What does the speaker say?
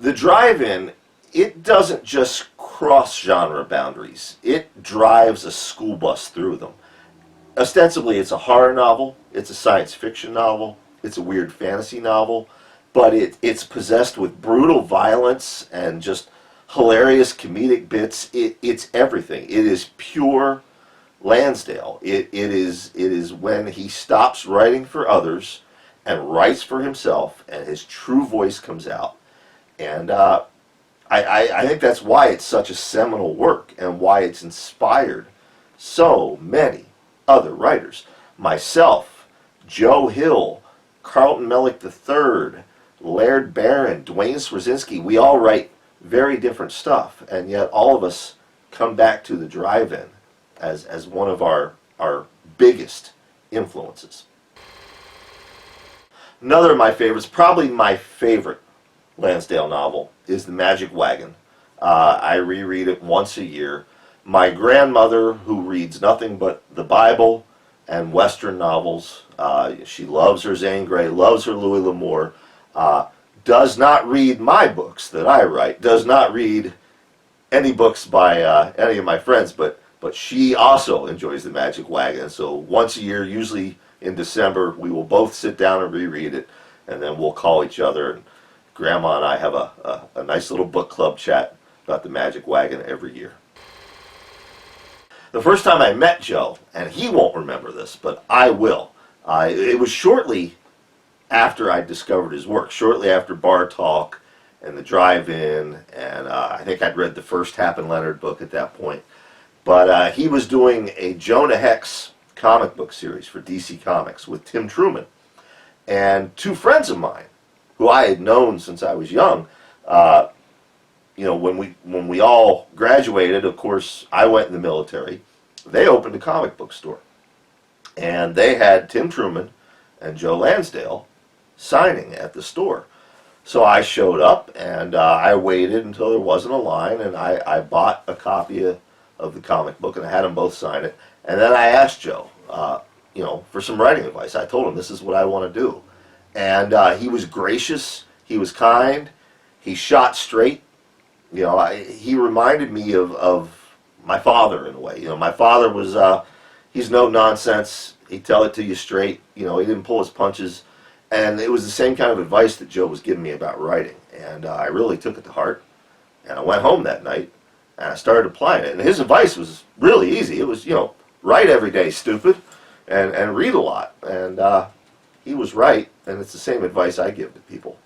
The drive-in, it doesn't just cross genre boundaries. It drives a school bus through them. Ostensibly, it's a horror novel, it's a science fiction novel, it's a weird fantasy novel, but it's possessed with brutal violence and just hilarious comedic bits. It's everything. It is pure Lansdale. It is when he stops writing for others and writes for himself, and his true voice comes out. And I think that's why it's such a seminal work and why it's inspired so many other writers. Myself, Joe Hill, Carlton Mellick III, Laird Barron, Dwayne Swierczynski, we all write very different stuff, and yet all of us come back to the drive-in as one of our biggest influences. Another of my favorites, probably my favorite Lansdale novel, is The Magic Wagon. I reread it once a year. My grandmother, who reads nothing but the Bible and Western novels, she loves her Zane Grey, loves her Louis L'Amour, does not read my books that I write, does not read any books by any of my friends, but she also enjoys The Magic Wagon. So once a year, usually in December, we will both sit down and reread it, and then we'll call each other, and Grandma and I have a nice little book club chat about The Magic Wagon every year. The first time I met Joe, and he won't remember this, but I will, it was shortly after I discovered his work, shortly after Bar Talk and The Drive-In, and I think I'd read the first Hap and Leonard book at that point. But he was doing a Jonah Hex comic book series for DC Comics with Tim Truman. And two friends of mine, who I had known since I was young, you know, when we all graduated, of course, I went in the military. They opened a comic book store. And they had Tim Truman and Joe Lansdale signing at the store. So I showed up, and I waited until there wasn't a line, and I bought a copy of the comic book, and I had them both sign it. And then I asked Joe, you know, for some writing advice. I told him, this is what I want to do. And he was gracious, he was kind, he shot straight. You know, he reminded me of my father in a way. You know, my father was, he's no nonsense, he'd tell it to you straight, you know, he didn't pull his punches. And it was the same kind of advice that Joe was giving me about writing. And I really took it to heart. And I went home that night, and I started applying it. And his advice was really easy. It was, you know, write every day, stupid, and read a lot. And he was right, and it's the same advice I give to people.